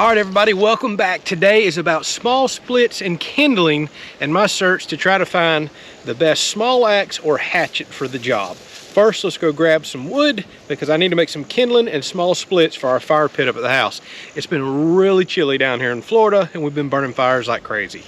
All right, everybody, welcome back. Today is about small splits and kindling and my search to try to find the best small axe or hatchet for the job. First, let's go grab some wood because I need to make some kindling and small splits for our fire pit up at the house. It's been really chilly down here in Florida and we've been burning fires like crazy.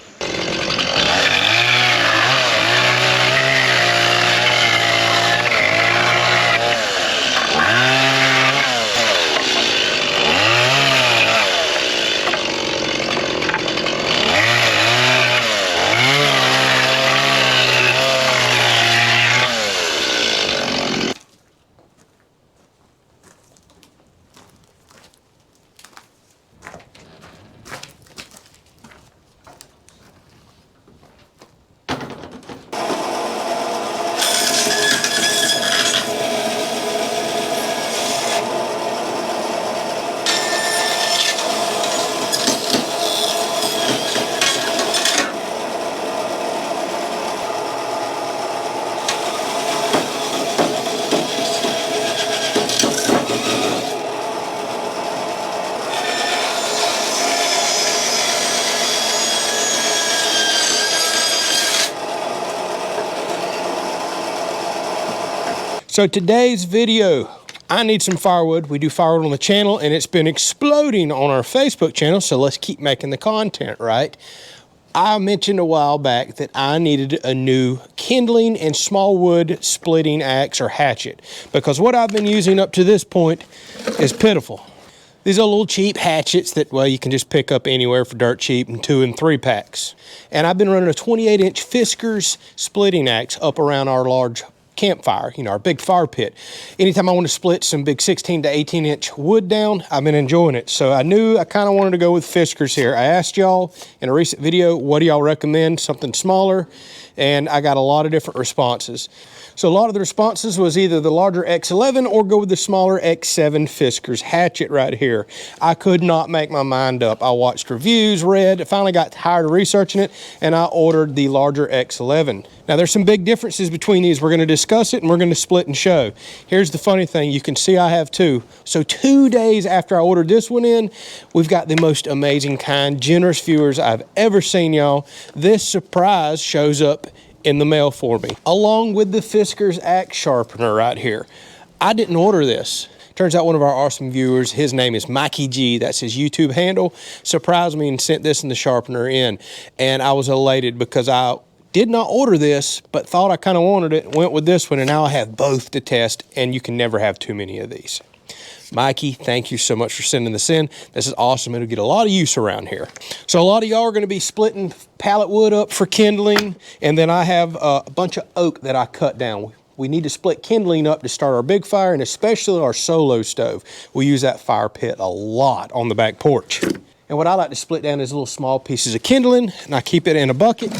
So today's video, I need some firewood. We do firewood on the channel and it's been exploding on our Facebook channel, so let's keep making the content, right? I mentioned a while back that I needed a new kindling and small wood splitting axe or hatchet because what I've been using up to this point is pitiful. These are little cheap hatchets that, well, you can just pick up anywhere for dirt cheap in 2 and 3 packs. And I've been running a 28-inch Fiskars splitting axe up around our large campfire, you know, our big fire pit. Anytime I want to split some big 16 to 18-inch wood down, I've been enjoying it. So I knew I kind of wanted to go with Fiskars here. I asked y'all in a recent video, what do y'all recommend? Something smaller, and I got a lot of different responses. So a lot of the responses was either the larger X11 or go with the smaller X7 Fiskars hatchet right here. I could not make my mind up. I watched reviews, read, finally got tired of researching it, and I ordered the larger X11. Now there's some big differences between these. We're going to discuss it and we're going to split and show. Here's the funny thing, you can see I have two. So 2 days after I ordered this one in, we've got the most amazing, kind, generous viewers I've ever seen, y'all. This surprise shows up in the mail for me, along with the Fiskars axe sharpener right here. I didn't order this. Turns out one of our awesome viewers, his name is Mikey G, that's his YouTube handle, surprised me and sent this and the sharpener in. And I was elated because I did not order this, but thought I kind of wanted it, went with this one, and now I have both to test, and you can never have too many of these. Mikey, thank you so much for sending this in. This is awesome. It'll get a lot of use around here. So a lot of y'all are going to be splitting pallet wood up for kindling, and then I have a bunch of oak that I cut down. We need to split kindling up to start our big fire, and especially our solo stove. We use that fire pit a lot on the back porch. And what I like to split down is little small pieces of kindling, and I keep it in a bucket.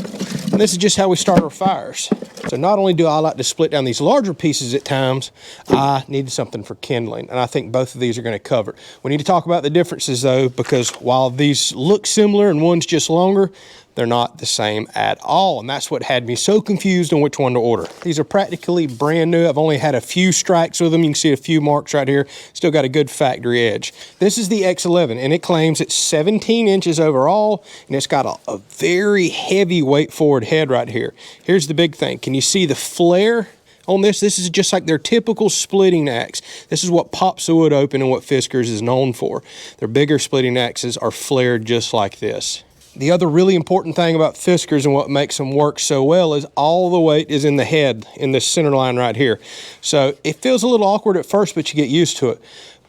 And this is just how we start our fires. So not only do I like to split down these larger pieces at times, I need something for kindling. And I think both of these are going to cover it. We need to talk about the differences though, because while these look similar and one's just longer, they're not the same at all. And that's what had me so confused on which one to order. These are practically brand new. I've only had a few strikes with them. You can see a few marks right here. Still got a good factory edge. This is the X11 and it claims it's 17 inches overall and it's got a very heavy weight forward head right here. Here's the big thing. Can you see the flare on this? This is just like their typical splitting axe. This is what pops the wood open and what Fiskars is known for. Their bigger splitting axes are flared just like this. The other really important thing about Fiskars and what makes them work so well is all the weight is in the head, in this center line right here. So it feels a little awkward at first, but you get used to it.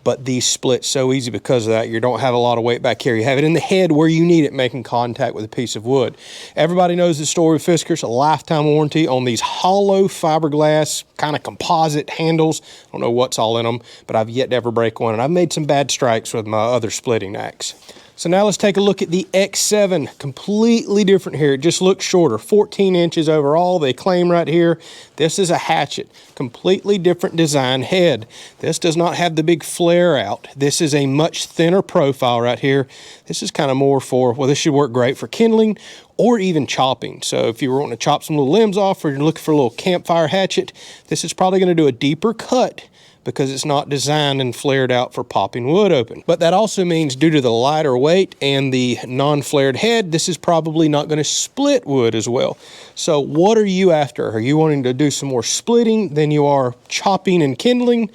But these split so easy because of that. You don't have a lot of weight back here. You have it in the head where you need it, making contact with a piece of wood. Everybody knows the story of Fiskars, a lifetime warranty on these hollow fiberglass kind of composite handles. I don't know what's all in them, but I've yet to ever break one. And I've made some bad strikes with my other splitting axe. So now let's take a look at the X7, completely different here. It just looks shorter, 14 inches overall, they claim right here. This is a hatchet, completely different design head. This does not have the big flare out. This is a much thinner profile right here. This is kind of more for, well, this should work great for kindling or even chopping. So if you were wanting to chop some little limbs off or you're looking for a little campfire hatchet, this is probably going to do a deeper cut, because it's not designed and flared out for popping wood open. But that also means due to the lighter weight and the non-flared head, this is probably not going to split wood as well. So what are you after? Are you wanting to do some more splitting than you are chopping and kindling?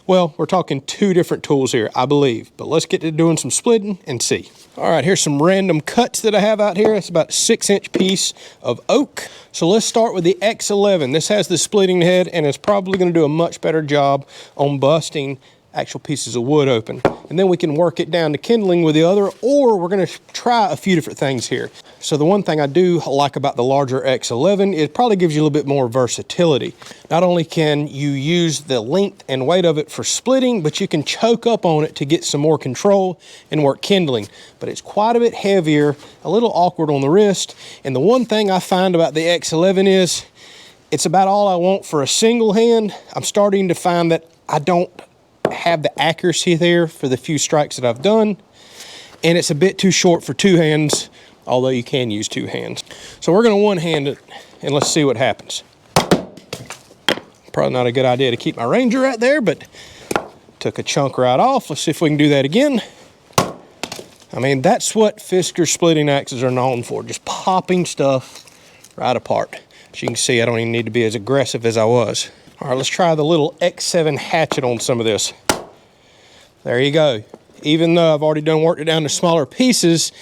Well, we're talking two different tools here, I believe, but let's get to doing some splitting and see. All right, here's some random cuts that I have out here. It's about a 6-inch piece of oak. So let's start with the X11. This has the splitting head, and it's probably going to do a much better job on busting actual pieces of wood open. And then we can work it down to kindling with the other, or we're going to try a few different things here. So the one thing I do like about the larger X11, it probably gives you a little bit more versatility. Not only can you use the length and weight of it for splitting, but you can choke up on it to get some more control and work kindling. But it's quite a bit heavier, a little awkward on the wrist. And the one thing I find about the X11 is it's about all I want for a single hand. I'm starting to find that I don't have the accuracy there for the few strikes that I've done, and it's a bit too short for two hands, although you can use two hands. So we're going to one-hand it, and let's see what happens. Probably not a good idea to keep my Ranger right there, but took a chunk right off. Let's see if we can do that again. I mean, that's what Fiskars splitting axes are known for, just popping stuff right apart. As you can see, I don't even need to be as aggressive as I was. All right, let's try the little X7 hatchet on some of this. There you go. Even though I've already worked it down to smaller pieces,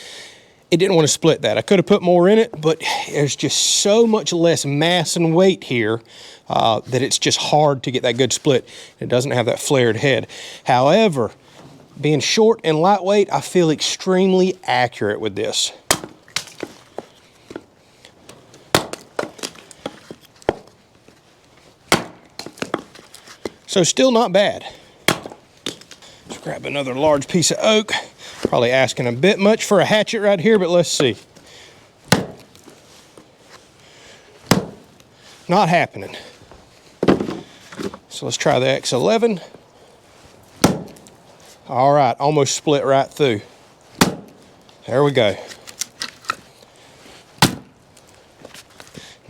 it didn't want to split that. I could have put more in it, but there's just so much less mass and weight here that it's just hard to get that good split. It doesn't have that flared head. However, being short and lightweight, I feel extremely accurate with this. So still not bad. Let's grab another large piece of oak. Probably asking a bit much for a hatchet right here, but let's see. Not happening. So let's try the X11. All right, almost split right through. There we go.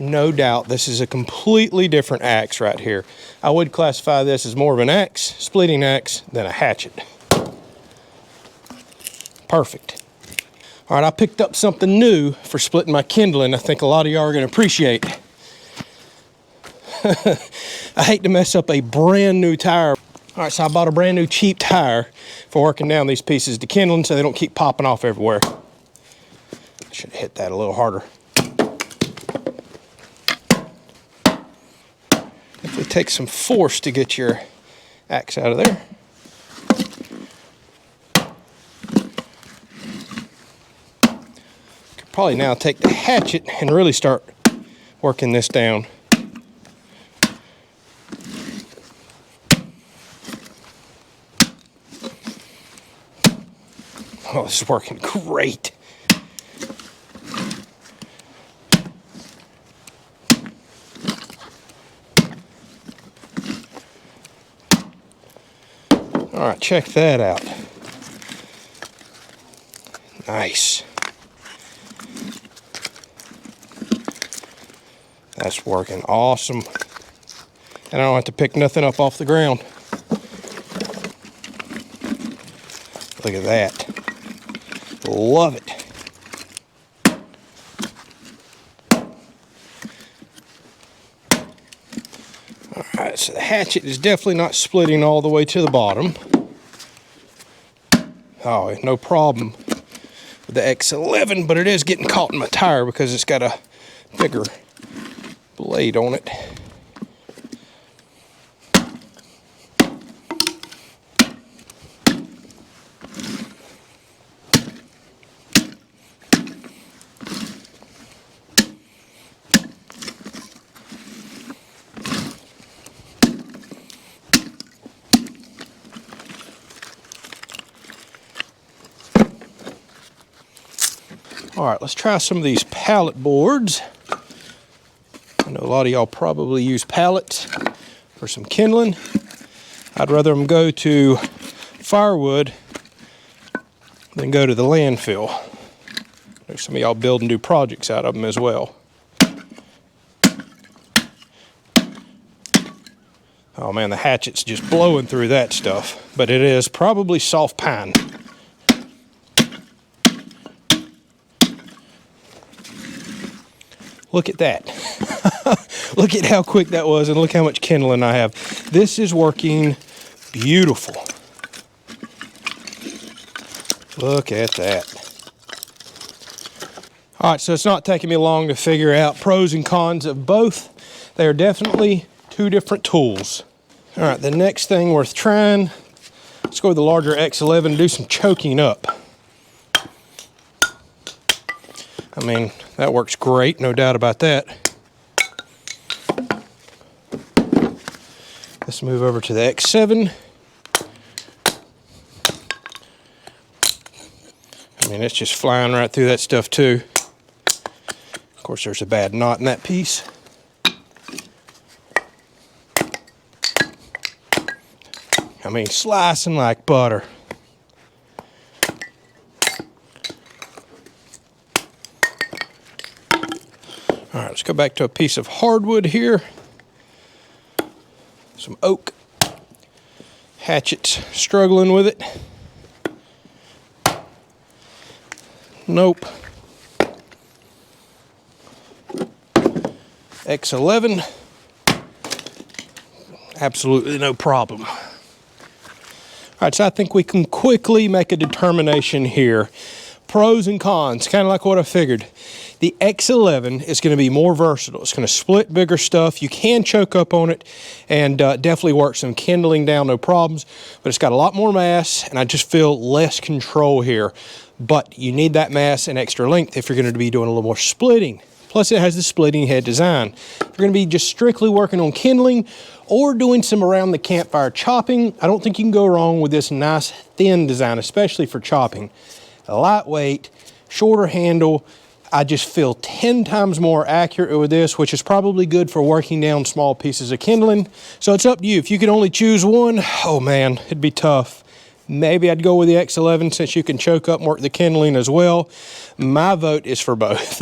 No doubt this is a completely different axe right here. I would classify this as more of an axe, splitting axe, than a hatchet. Perfect. All right, I picked up something new for splitting my kindling. I think a lot of y'all are going to appreciate. I hate to mess up a brand new tire. All right, so I bought a brand new cheap tire for working down these pieces to kindling so they don't keep popping off everywhere. I should have hit that a little harder. It takes some force to get your axe out of there. Could probably now take the hatchet and really start working this down. Oh, this is working great. All right, check that out. Nice. That's working awesome. And I don't have to pick nothing up off the ground. Look at that. Love it. All right, so the hatchet is definitely not splitting all the way to the bottom. Oh, no problem with the X11, but it is getting caught in my tire because it's got a bigger blade on it. All right, let's try some of these pallet boards. I know a lot of y'all probably use pallets for some kindling. I'd rather them go to firewood than go to the landfill. There's some of y'all build and do projects out of them as well. Oh man, the hatchet's just blowing through that stuff, but it is probably soft pine. Look at that. Look at how quick that was, and look how much kindling I have. This is working beautiful. Look at that. All right, so it's not taking me long to figure out pros and cons of both. They are definitely two different tools. All right, the next thing worth trying, let's go with the larger X11 and do some choking up. I mean, that works great, no doubt about that. Let's move over to the X7. I mean, it's just flying right through that stuff too. Of course, there's a bad knot in that piece. I mean, slicing like butter. All right, let's go back to a piece of hardwood here. Some oak. Hatchet's struggling with it. Nope. X11. Absolutely no problem. All right, so I think we can quickly make a determination here. Pros and cons, kind of like what I figured. The X11 is going to be more versatile. It's going to split bigger stuff. You can choke up on it and definitely work some kindling down, no problems. But it's got a lot more mass, and I just feel less control here. But you need that mass and extra length if you're going to be doing a little more splitting. Plus, it has the splitting head design. If you're going to be just strictly working on kindling or doing some around the campfire chopping, I don't think you can go wrong with this nice thin design, especially for chopping. Lightweight, shorter handle. I just feel 10 times more accurate with this, which is probably good for working down small pieces of kindling. So it's up to you. If you could only choose one, oh man, it'd be tough. Maybe I'd go with the X11 since you can choke up and work the kindling as well. My vote is for both.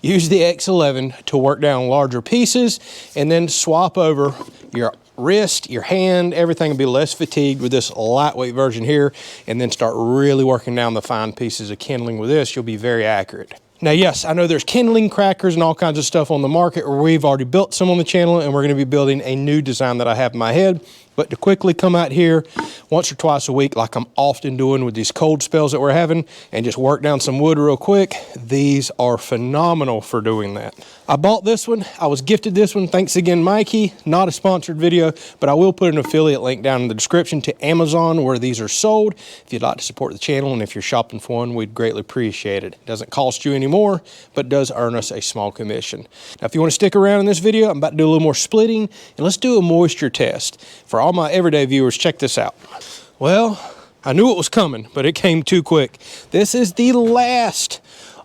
Use the X11 to work down larger pieces and then swap over your wrist, your hand, everything will be less fatigued with this lightweight version here, and then start really working down the fine pieces of kindling with this. You'll be very accurate. Now, yes, I know there's kindling crackers and all kinds of stuff on the market, or we've already built some on the channel, and we're going to be building a new design that I have in my head. But to quickly come out here once or twice a week, like I'm often doing with these cold spells that we're having, and just work down some wood real quick, these are phenomenal for doing that. I bought this one. I was gifted this one. Thanks again, Mikey. Not a sponsored video, but I will put an affiliate link down in the description to Amazon where these are sold. If you'd like to support the channel, and if you're shopping for one, we'd greatly appreciate it. It doesn't cost you any more, but does earn us a small commission. Now, if you want to stick around in this video, I'm about to do a little more splitting, and let's do a moisture test. For all my everyday viewers, check this out. Well, I knew it was coming, but it came too quick. This is the last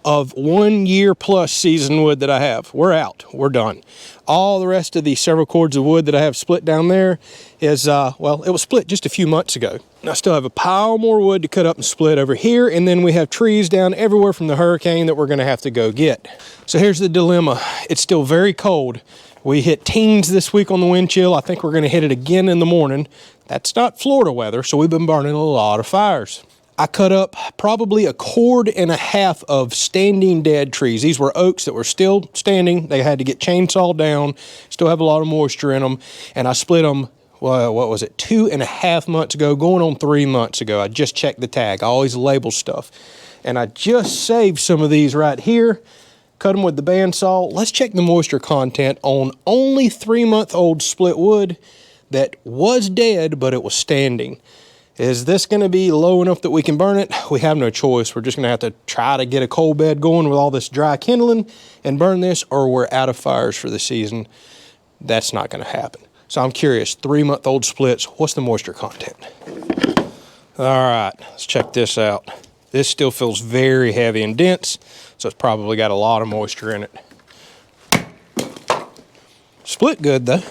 of 1 year plus seasoned wood that I have. We're out. We're done. All the rest of the several cords of wood that I have split down there is, well, it was split just a few months ago. I still have a pile more wood to cut up and split over here, and then we have trees down everywhere from the hurricane that we're going to have to go get. So here's the dilemma. It's still very cold. We hit teens this week on the wind chill. I think we're going to hit it again in the morning. That's not Florida weather, so we've been burning a lot of fires. I cut up probably 1.5 cords of standing dead trees. These were oaks that were still standing. They had to get chainsawed down, still have a lot of moisture in them, and I split them, well, what was it, 2.5 months ago, going on 3 months ago. I just checked the tag. I always label stuff. And I just saved some of these right here, cut them with the bandsaw. Let's check the moisture content on only 3-month-old split wood that was dead, but it was standing. Is this going to be low enough that we can burn it? We have no choice. We're just going to have to try to get a coal bed going with all this dry kindling and burn this, or we're out of fires for the season. That's not going to happen. So I'm curious, 3-month-old splits, what's the moisture content? All right, let's check this out. This still feels very heavy and dense, so it's probably got a lot of moisture in it. Split good though.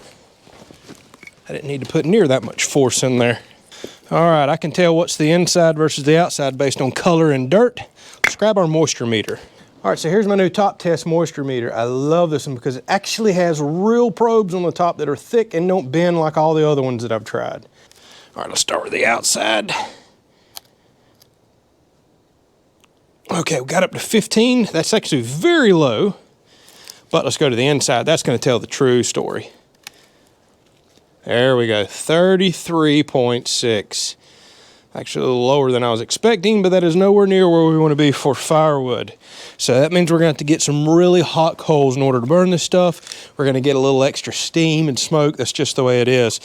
I didn't need to put near that much force in there. All right, I can tell what's the inside versus the outside based on color and dirt. Let's grab our moisture meter. All right, so here's my new top test moisture meter. I love this one because it actually has real probes on the top that are thick and don't bend like all the other ones that I've tried. All right, let's start with the outside. Okay, we got up to 15. That's actually very low, but let's go to the inside. That's going to tell the true story. There we go, 33.6. Actually a little lower than I was expecting, but that is nowhere near where we want to be for firewood. So that means we're going to have to get some really hot coals in order to burn this stuff. We're going to get a little extra steam and smoke. That's just the way it is.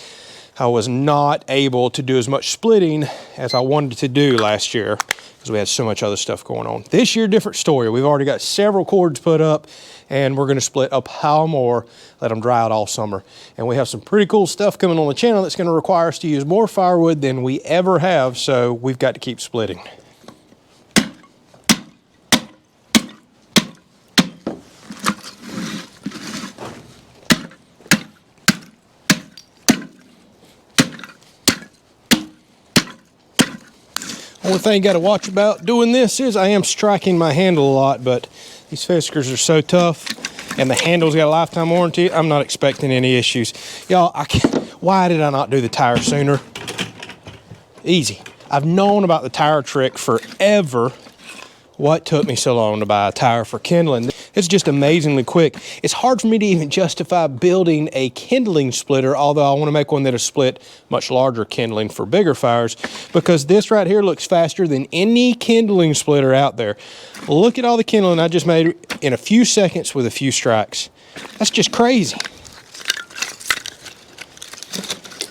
I was not able to do as much splitting as I wanted to do last year because we had so much other stuff going on. This year, different story. We've already got several cords put up, and we're going to split a pile more, let them dry out all summer. And we have some pretty cool stuff coming on the channel that's going to require us to use more firewood than we ever have, so we've got to keep splitting. Only thing you got to watch about doing this is I am striking my handle a lot, but these Fiskars are so tough, and the handle's got a lifetime warranty. I'm not expecting any issues. Y'all, why did I not do the tire sooner? Easy. I've known about the tire trick forever. What took me so long to buy a tire for kindling? It's just amazingly quick. It's hard for me to even justify building a kindling splitter, although I want to make one that'll split much larger kindling for bigger fires, because this right here looks faster than any kindling splitter out there. Look at all the kindling I just made in a few seconds with a few strikes. That's just crazy.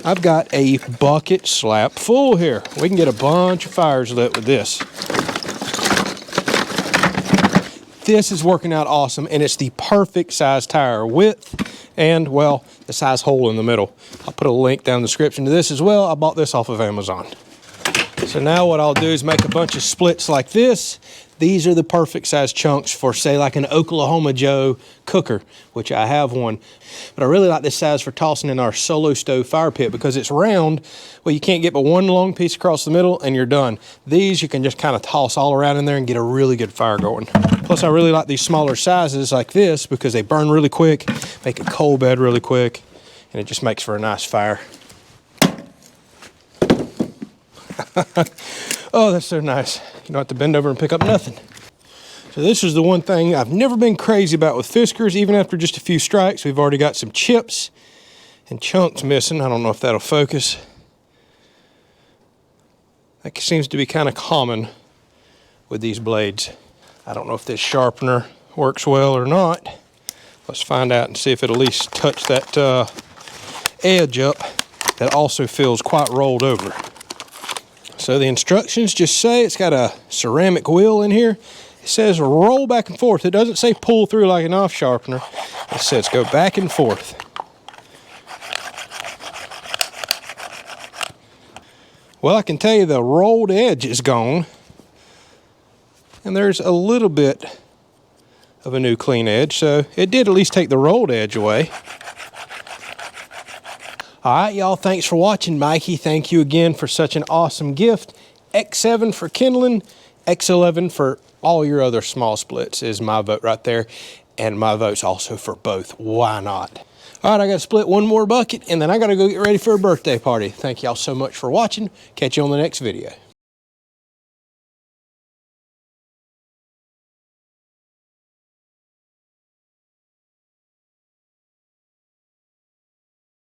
I've got a bucket slap full here. We can get a bunch of fires lit with this. This is working out awesome, and it's the perfect size tire width and, well, the size hole in the middle. I'll put a link down in the description to this as well. I bought this off of Amazon. So now what I'll do is make a bunch of splits like this. These are the perfect size chunks for, say, like an Oklahoma Joe cooker, which I have one. But I really like this size for tossing in our solo stove fire pit because it's round. Well, you can't get but one long piece across the middle and you're done. These you can just kind of toss all around in there and get a really good fire going. Plus, I really like these smaller sizes like this because they burn really quick, make a coal bed really quick, and it just makes for a nice fire. Oh, that's so nice. You don't have to bend over and pick up nothing. So this is the one thing I've never been crazy about with Fiskars. Even after just a few strikes, we've already got some chips and chunks missing. I don't know if that'll focus. That seems to be kind of common with these blades. I don't know if this sharpener works well or not. Let's find out and see if it'll at least touch that edge up that also feels quite rolled over. So the instructions just say it's got a ceramic wheel in here. It says roll back and forth. It doesn't say pull through like an off sharpener. It says go back and forth. Well, I can tell you the rolled edge is gone. And there's a little bit of a new clean edge. So it did at least take the rolled edge away. All right, y'all, thanks for watching. Mikey, thank you again for such an awesome gift. X7 for kindling, X11 for all your other small splits is my vote right there. And my vote's also for both. Why not? All right, I got to split one more bucket, and then I got to go get ready for a birthday party. Thank y'all so much for watching. Catch you on the next video.